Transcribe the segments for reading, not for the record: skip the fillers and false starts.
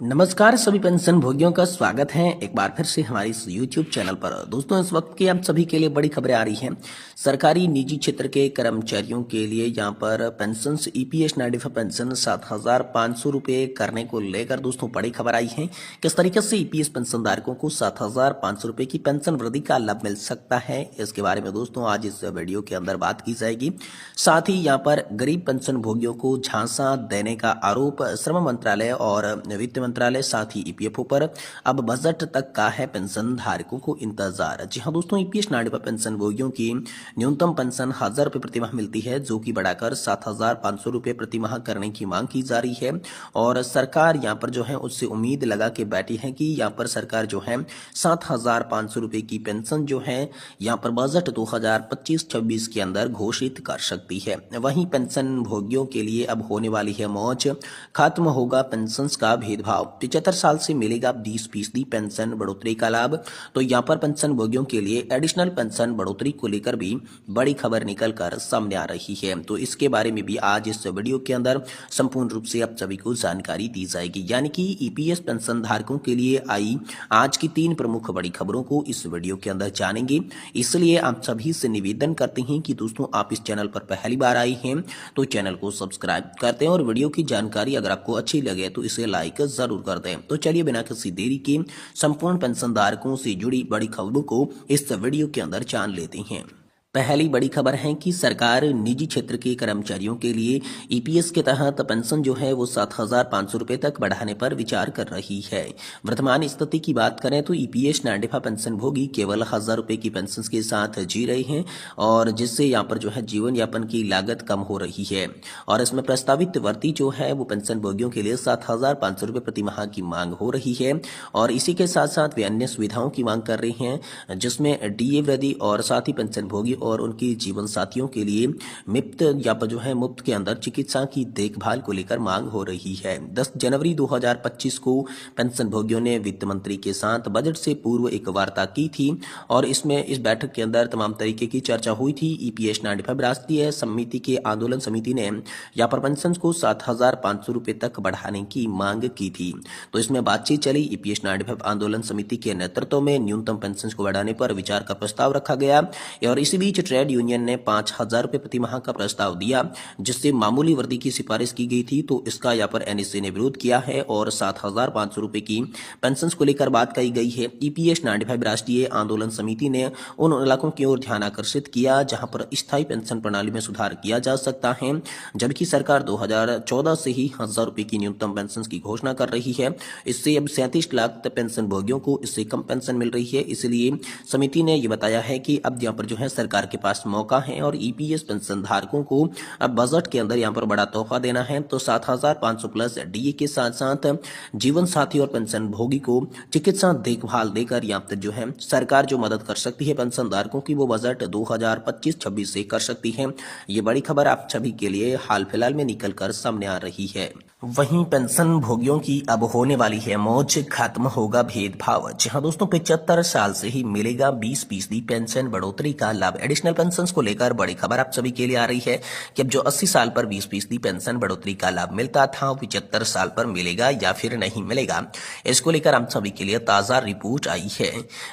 नमस्कार सभी पेंशन भोगियों का स्वागत है एक बार फिर से हमारे इस YouTube चैनल पर। दोस्तों इस वक्त की आप सभी के लिए बड़ी खबरें आ रही हैं। सरकारी निजी क्षेत्र के कर्मचारियों के लिए यहां पर पेंशन ईपीएस 95 पेंशन 7,500 रुपये करने को लेकर दोस्तों बड़ी खबर आई है। किस तरीके से ईपीएस पेंशन धारकों को 7,500 रुपये की पेंशन वृद्धि का लाभ मिल सकता है, इसके बारे में दोस्तों आज इस वीडियो के अंदर बात की जाएगी। साथ ही यहाँ पर गरीब पेंशन भोगियों को झांसा देने का आरोप श्रम मंत्रालय और वित्त मंत्रालय साथ ही ईपीएफओ पर अब बजट तक का है पेंशन धारकों को इंतजार। जी हाँ दोस्तों, ईपीएस 95 पेंशन भोगियों की न्यूनतम पेंशन 1,000 रुपये प्रति माह मिलती है, जो कि बढ़ाकर 7,500 रुपये प्रति माह करने की मांग की जा रही है। और सरकार यहाँ पर जो है उससे उम्मीद लगा के बैठी है कि यहाँ पर सरकार जो है 7,500 रुपये की पेंशन जो है यहाँ पर बजट 2025-26 के अंदर घोषित कर सकती है। वहीं पेंशन भोगियों के लिए अब होने वाली है मौज, खत्म होगा पेंशन का भेदभाव। 75 साल से मिलेगा 20% पेंशन बढ़ोतरी का लाभ। तो यहाँ पर पेंशन भोगियों के लिए एडिशनल पेंशन बढ़ोतरी को लेकर भी बड़ी खबर निकल कर सामने आ रही है। तो इसके बारे में भी आज इस वीडियो के अंदर संपूर्ण रूप से आप सभी को जानकारी दी जाएगी। यानी कि ईपीएस पेंशन धारकों के लिए आई आज की 3 प्रमुख बड़ी खबरों को इस वीडियो के अंदर जानेंगे। इसलिए आप सभी से निवेदन करते हैं कि दोस्तों आप इस चैनल पर पहली बार आए हैं तो चैनल को सब्सक्राइब करते हैं और वीडियो की जानकारी अगर आपको अच्छी लगे तो इसे लाइक जरूर कर दें। तो चलिए बिना किसी देरी के संपूर्ण पेंशन धारकों से जुड़ी बड़ी खबरों को इस वीडियो के अंदर जान लेते हैं। पहली बड़ी खबर है कि सरकार निजी क्षेत्र के कर्मचारियों के लिए ईपीएस के तहत पेंशन जो है वो 7,500 रुपये तक बढ़ाने पर विचार कर रही है। वर्तमान स्थिति की बात करें तो ईपीएस 95 पेंशन भोगी केवल 1,000 रुपये की पेंशन के साथ जी रहे हैं और जिससे यहाँ पर जो है जीवन यापन की लागत कम हो रही है। और इसमें प्रस्तावित वृद्धि जो है वो पेंशन भोगियों के लिए 7,500 रुपये प्रति माह की मांग हो रही है। और इसी के साथ साथ वे अन्य सुविधाओं की मांग कर रही हैं, जिसमें डीए वृद्धि और साथ ही पेंशन भोगी और उनकी जीवन साथियों के लिए मुफ्त के अंदर चिकित्सा की देखभाल को लेकर मांग हो रही है। 10 जनवरी 2025 को पेंशन भोगियों ने वित्त मंत्री के साथ बजट से पूर्व एक वार्ता की थी और इस बैठक के अंदर तमाम तरीके की चर्चा हुई थी। ईपीएस 95 राष्ट्रीय समिति के आंदोलन समिति ने यहाँ पर पेंशन को 7,500 रुपये तक बढ़ाने की मांग की थी। तो इसमें बातचीत चली। ईपीएस 95 आंदोलन समिति के नेतृत्व में न्यूनतम पेंशन को बढ़ाने पर विचार का प्रस्ताव रखा गया और इसी बीच ट्रेड यूनियन ने 5,000 रुपये प्रति माह का प्रस्ताव दिया, जिससे मामूली वृद्धि की सिफारिश की गई थी। तो इसका यहाँ पर एनएसए ने विरोध किया है और 7,500 रुपये की पेंशन को लेकर बात कही गई है। ईपीएस 95 राष्ट्रीय आंदोलन समिति ने उन इलाकों की ओर ध्यान आकर्षित किया जहां पर स्थायी पेंशन प्रणाली में सुधार किया जा सकता है, जबकि सरकार 2014 से ही 1,000 रुपये की न्यूनतम पेंशन की घोषणा कर रही है। इससे अब 37 लाख पेंशन भोगियों को इससे कम पेंशन मिल रही है। इसलिए समिति ने यह बताया है कि अब यहाँ पर जो है सरकार के पास मौका है और ईपीएस पेंशन धारकों को अब बजट के अंदर यहाँ पर बड़ा तोहफा देना है। तो 7,500 प्लस डीए के साथ साथ जीवन साथी और पेंशन भोगी को चिकित्सा देखभाल देकर यहाँ पर जो है सरकार जो मदद कर सकती है पेंशन धारकों की, वो बजट 2025-26 से कर सकती है। ये बड़ी खबर आप सभी के लिए हाल फिलहाल में निकल कर सामने आ रही है। वहीं पेंशन भोगियों की अब होने वाली है मौज, खत्म होगा भेदभाव। जी हाँ दोस्तों, 75 साल से ही मिलेगा 20% पेंशन बढ़ोतरी का लाभ। एडिशनल पेंशन को लेकर बड़ी खबर आप सभी के लिए आ रही है कि अब जो 80 साल पर 20% पेंशन बढ़ोतरी का लाभ मिलता था, 75 साल पर मिलेगा या फिर नहीं मिलेगा, इसको लेकर आप सभी के लिए ताजा रिपोर्ट आई है।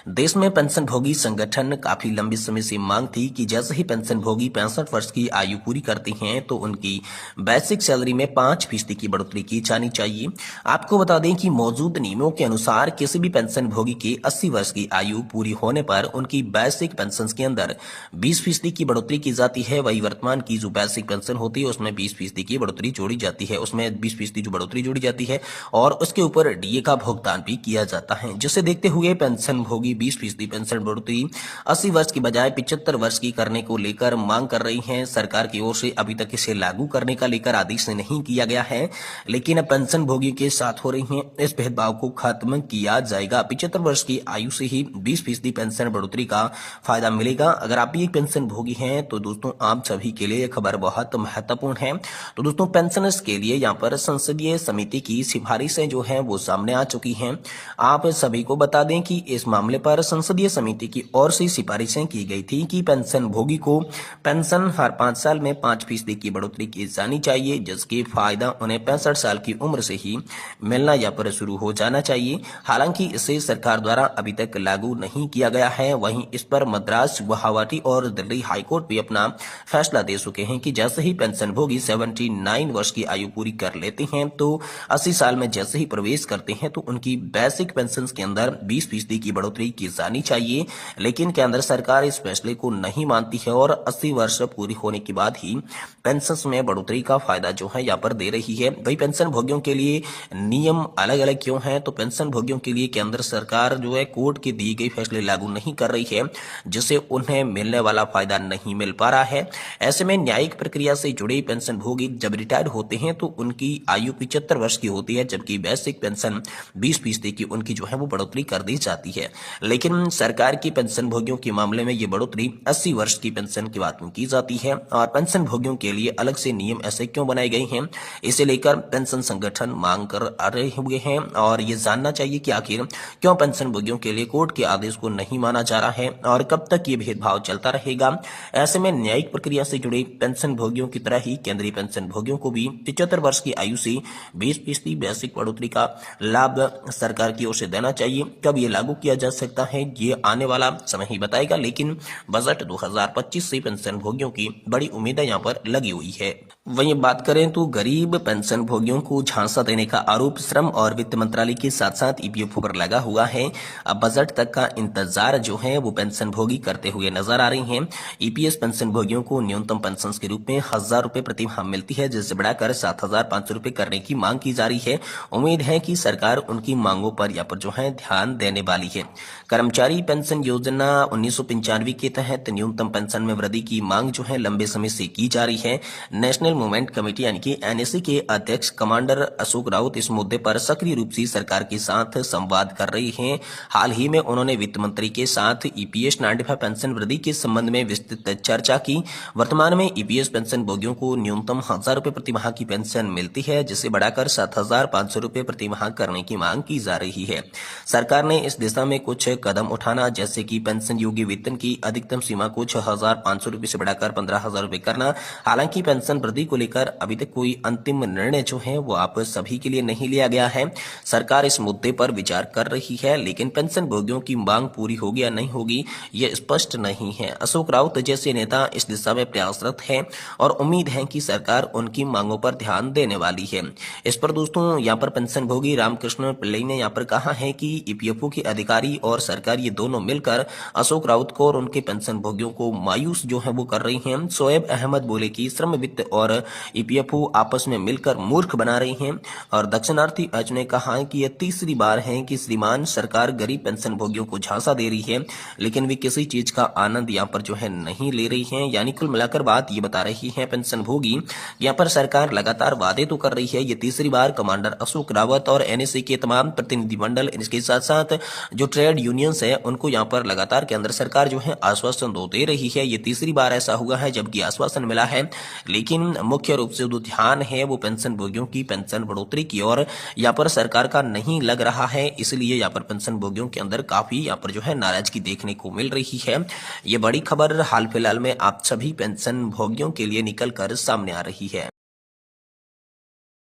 देश में पेंशन भोगी संगठन काफी लंबे समय से मांग थी कि जैसे ही पेंशन भोगी 65 वर्ष की आयु पूरी करते हैं तो उनकी बेसिक सैलरी में 5% की बढ़ोतरी की जानी चाहिए। आपको बता दें कि मौजूद नियमों के अनुसार किसी भी पेंशन भोगी की 80 वर्ष की आयु पूरी होने पर उनकी बेसिक पेंशन के अंदर 20% की बढ़ोतरी की जाती है। वही वर्तमान की जो बेसिक पेंशन होती है उसमें 20% की बढ़ोतरी जोड़ी जाती है, उसमें 20% जो बढ़ोतरी जोड़ी जाती है और उसके ऊपर डीए का भुगतान भी किया जाता है। जिसे देखते हुए पेंशन भोगी 20% पेंशन बढ़ोतरी 80 वर्ष की बजाय 75 वर्ष की करने को लेकर मांग कर रही है। सरकार की ओर से अभी तक इसे लागू करने का लेकर आदेश नहीं किया गया है, लेकिन अब पेंशन भोगी के साथ हो रही है इस भेदभाव को खत्म किया जाएगा। 75 वर्ष की आयु से ही 20% पेंशन बढ़ोतरी का फायदा मिलेगा। अगर आप भी एक पेंशन भोगी हैं तो दोस्तों आप सभी के लिए खबर बहुत महत्वपूर्ण है। तो दोस्तों पेंशनर्स के लिए यहाँ पर संसदीय समिति की सिफारिशें जो है वो सामने आ चुकी हैं। आप सभी को बता दें कि इस मामले पर संसदीय समिति की ओर से सिफारिशें की गई थी कि पेंशन भोगी को पेंशन हर 5 साल में 5% की बढ़ोतरी की जानी चाहिए, जिसकी फायदा उन्हें 65 साल की उम्र से ही मिलना यहाँ पर शुरू हो जाना चाहिए। हालांकि इसे सरकार द्वारा अभी तक लागू नहीं किया गया है। वहीं इस पर मद्रास, गुवाहाटी और दिल्ली हाईकोर्ट भी अपना फैसला दे चुके हैं कि जैसे ही पेंशनभोगी 79 वर्ष की आयु पूरी कर लेते हैं तो 80 साल में जैसे ही प्रवेश करते हैं तो उनकी बेसिक पेंशन के अंदर 20% की बढ़ोतरी की जानी चाहिए। लेकिन केंद्र सरकार इस फैसले को नहीं मानती है और 80 वर्ष पूरी होने के बाद ही पेंशन में बढ़ोतरी का फायदा जो है यहाँ पर दे रही है। वही पेंशन भोगियों के लिए नियम अलग अलग क्यों हैं? तो पेंशन भोगियों के लिए केंद्र सरकार जो है कोर्ट के दिए गए फैसले लागू नहीं कर रही है, जिससे उन्हें मिलने वाला फायदा नहीं मिल पा रहा है। ऐसे में न्यायिक प्रक्रिया से जुड़े पेंशन भोगी जब रिटायर होते हैं तो उनकी आयु 75 वर्ष की होती है, जबकि बेसिक पेंशन 20% की उनकी जो है वो बढ़ोतरी कर दी जाती है। लेकिन सरकार की पेंशन भोगियों के मामले में ये बढ़ोतरी 80 वर्ष की पेंशन की बात में की जाती है। और पेंशन भोगियों के लिए अलग से नियम ऐसे क्यों बनाए गए हैं, इसे लेकर पेंशन संगठन मांग कर आ रहे हुए हैं और ये जानना चाहिए कि आखिर क्यों पेंशन भोगियों के लिए कोर्ट के आदेश को नहीं माना जा रहा है और कब तक ये भेदभाव चलता रहेगा। ऐसे में न्यायिक प्रक्रिया से जुड़े पेंशन भोगियों की तरह ही केंद्रीय पेंशन भोगियों को भी 75 वर्ष की आयु से 20% बेसिक बढ़ोतरी का लाभ सरकार की ओर से देना चाहिए। कब ये लागू किया जा सकता है ये आने वाला समय ही बताएगा, लेकिन बजट 2025 से पेंशन भोगियों की बड़ी उम्मीदें यहाँ पर लगी हुई है। वहीं बात करें तो गरीब पेंशन भोगियों को झांसा देने का आरोप श्रम और वित्त मंत्रालय के साथ साथ ईपीएफओ पर लगा हुआ है। अब बजट तक का इंतजार जो है वो पेंशन भोगी करते हुए नजर आ रही हैं। ईपीएस पेंशन भोगियों को न्यूनतम पेंशन के रूप में 1000 रुपए प्रति माह मिलती है, जिसे बढ़ाकर 7500 रुपए करने की मांग की जा रही है। उम्मीद है कि सरकार उनकी मांगों पर यहाँ पर जो है ध्यान देने वाली है। कर्मचारी पेंशन योजना 1995 के तहत न्यूनतम पेंशन में वृद्धि की मांग जो है लंबे समय से की जा रही है। नेशनल मूवमेंट कमेटी यानी कि एनएसी के अध्यक्ष कमांडर अशोक राउत इस मुद्दे पर सक्रिय रूप से सरकार के साथ संवाद कर रही हैं। हाल ही में उन्होंने वित्त मंत्री के साथ ईपीएस 95 पेंशन वृद्धि के संबंध में विस्तृत चर्चा की। वर्तमान में ईपीएस पेंशन भोगियों को न्यूनतम 1000 रुपए प्रति माह की पेंशन मिलती है, जिसे बढ़ाकर 7500 रुपए प्रति माह करने की मांग की जा रही है। सरकार ने इस दिशा में कुछ कदम उठाना, जैसे कि पेंशन योग्य वेतन की अधिकतम सीमा को 6500 रुपए से बढ़ाकर 15000 रुपए करना। हालांकि पेंशन वृद्धि को लेकर अभी तक कोई अंतिम निर्णय जो है वो आप सभी के लिए नहीं लिया गया है। सरकार इस मुद्दे पर विचार कर रही है, लेकिन पेंशन भोगियों की मांग पूरी होगी या नहीं होगी ये स्पष्ट नहीं है। अशोक राउत जैसे नेता इस दिशा में प्रयासरत है और उम्मीद है कि सरकार उनकी मांगों पर ध्यान देने वाली है। इस पर दोस्तों यहाँ पर पेंशन भोगी रामकृष्ण पिल्लई ने यहाँ पर कहा है कि ईपीएफओ के अधिकारी और सरकार ये दोनों मिलकर अशोक राउत को और उनके पेंशन भोगियों को मायूस जो है वो कर रही हैं। शोएब अहमद बोले कि श्रम, वित्त और ईपीएफओ आपस में मिलकर मूर्ख बना रही हैं। और दक्षिणार्थी अज ने कहा कि यह तीसरी बार है कि श्रीमान सरकार गरीब पेंशन भोगियों को झांसा दे रही है, लेकिन वे किसी चीज का आनंद यहाँ पर जो है नहीं ले रही हैं। यानी कुल मिलाकर बात ये बता रही है पेंशन भोगी, यहाँ पर सरकार लगातार वादे तो कर रही है। ये तीसरी बार कमांडर अशोक रावत और एनएससी के तमाम प्रतिनिधिमंडल, इसके साथ साथ जो ट्रेड यूनियंस है उनको यहाँ पर लगातार केंद्र सरकार जो है आश्वासन दे रही है। ये तीसरी बार ऐसा हुआ है जबकि आश्वासन मिला है, लेकिन मुख्य रूप से जो ध्यान है वो पेंशन भोगियों की पेंशन बढ़ोतरी की और यहाँ पर सरकार का नहीं लग रहा है। इसलिए यहाँ पर पेंशन भोगियों के अंदर काफी यहाँ पर जो है नाराजगी देखने को मिल रही है। ये बड़ी खबर हाल फिलहाल में आप सभी पेंशन भोगियों के लिए निकल कर सामने आ रही है।